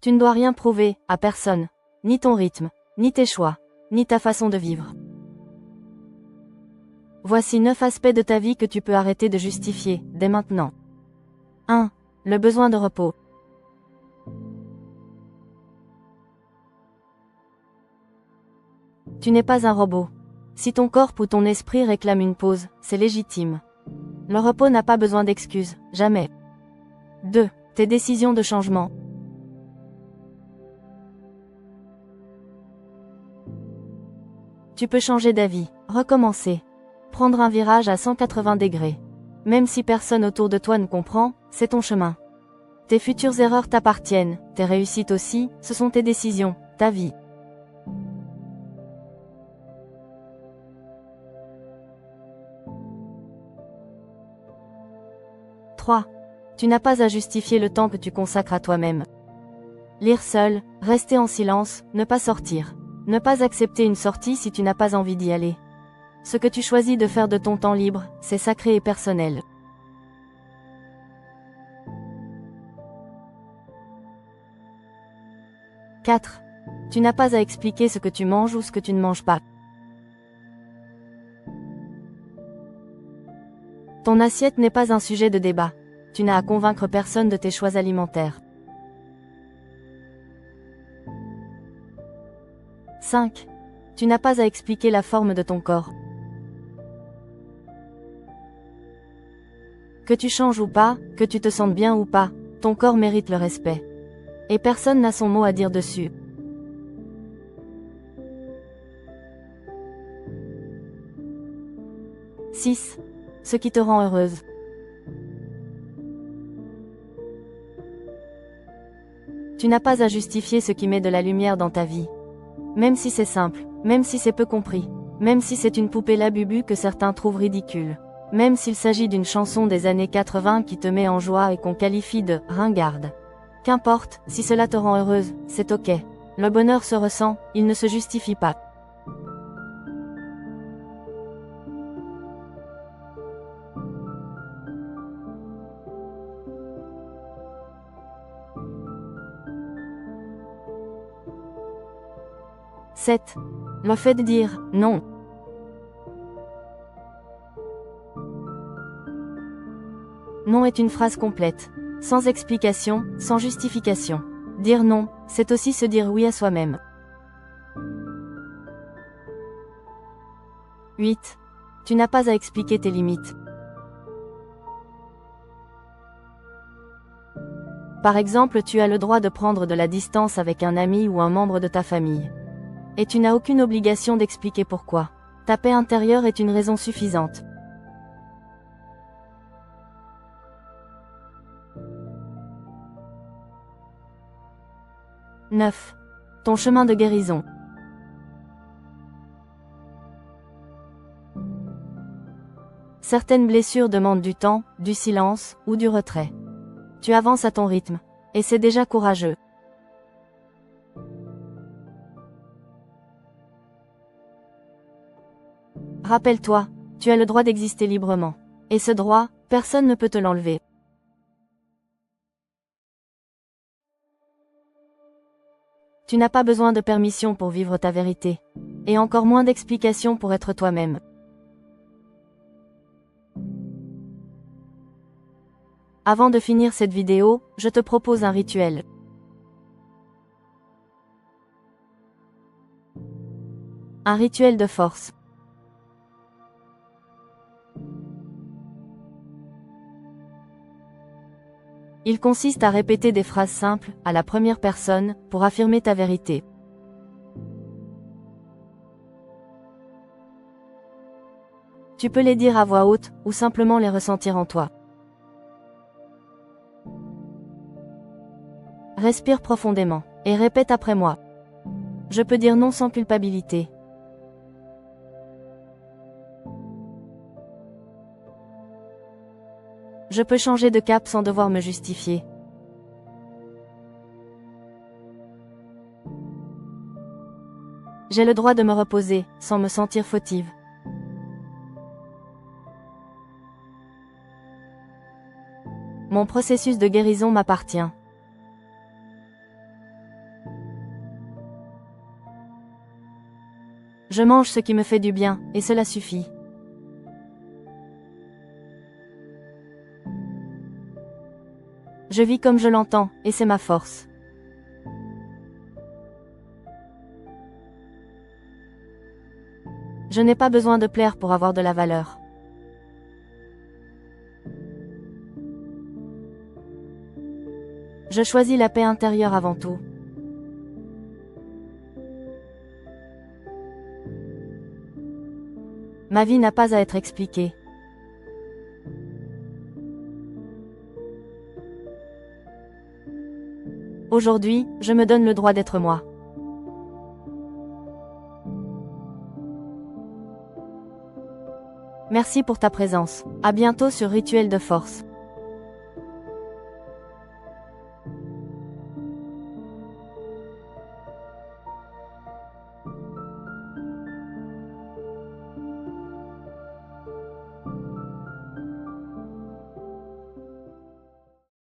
Tu ne dois rien prouver, à personne. Ni ton rythme, ni tes choix, ni ta façon de vivre. Voici 9 aspects de ta vie que tu peux arrêter de justifier, dès maintenant. 1. Le besoin de repos. Tu n'es pas un robot. Si ton corps ou ton esprit réclame une pause, c'est légitime. Le repos n'a pas besoin d'excuses, jamais. 2. Tes décisions de changement. Tu peux changer d'avis, recommencer. Prendre un virage à 180 degrés. Même si personne autour de toi ne comprend, c'est ton chemin. Tes futures erreurs t'appartiennent, tes réussites aussi, ce sont tes décisions, ta vie. 3. Tu n'as pas à justifier le temps que tu consacres à toi-même. Lire seul, rester en silence, ne pas sortir. Ne pas accepter une sortie si tu n'as pas envie d'y aller. Ce que tu choisis de faire de ton temps libre, c'est sacré et personnel. 4. Tu n'as pas à expliquer ce que tu manges ou ce que tu ne manges pas. Ton assiette n'est pas un sujet de débat. Tu n'as à convaincre personne de tes choix alimentaires. 5. Tu n'as pas à expliquer la forme de ton corps. Que tu changes ou pas, que tu te sentes bien ou pas, ton corps mérite le respect. Et personne n'a son mot à dire dessus. 6. Ce qui te rend heureuse. Tu n'as pas à justifier ce qui met de la lumière dans ta vie. Même si c'est simple, même si c'est peu compris, même si c'est une poupée Labubu que certains trouvent ridicule, même s'il s'agit d'une chanson des années 80 qui te met en joie et qu'on qualifie de « ringarde ». Qu'importe, si cela te rend heureuse, c'est ok. Le bonheur se ressent, il ne se justifie pas. « 7. Le fait de dire « non ». Non est une phrase complète, sans explication, sans justification. Dire non, c'est aussi se dire oui à soi-même. 8. Tu n'as pas à expliquer tes limites. Par exemple, tu as le droit de prendre de la distance avec un ami ou un membre de ta famille. Et tu n'as aucune obligation d'expliquer pourquoi. Ta paix intérieure est une raison suffisante. 9. Ton chemin de guérison. Certaines blessures demandent du temps, du silence, ou du retrait. Tu avances à ton rythme. Et c'est déjà courageux. Rappelle-toi, tu as le droit d'exister librement. Et ce droit, personne ne peut te l'enlever. Tu n'as pas besoin de permission pour vivre ta vérité. Et encore moins d'explications pour être toi-même. Avant de finir cette vidéo, je te propose un rituel. Un rituel de force. Il consiste à répéter des phrases simples, à la première personne, pour affirmer ta vérité. Tu peux les dire à voix haute, ou simplement les ressentir en toi. Respire profondément, et répète après moi. Je peux dire non sans culpabilité. Je peux changer de cap sans devoir me justifier. J'ai le droit de me reposer, sans me sentir fautive. Mon processus de guérison m'appartient. Je mange ce qui me fait du bien, et cela suffit. Je vis comme je l'entends, et c'est ma force. Je n'ai pas besoin de plaire pour avoir de la valeur. Je choisis la paix intérieure avant tout. Ma vie n'a pas à être expliquée. Aujourd'hui, je me donne le droit d'être moi. Merci pour ta présence. À bientôt sur Rituel de Force.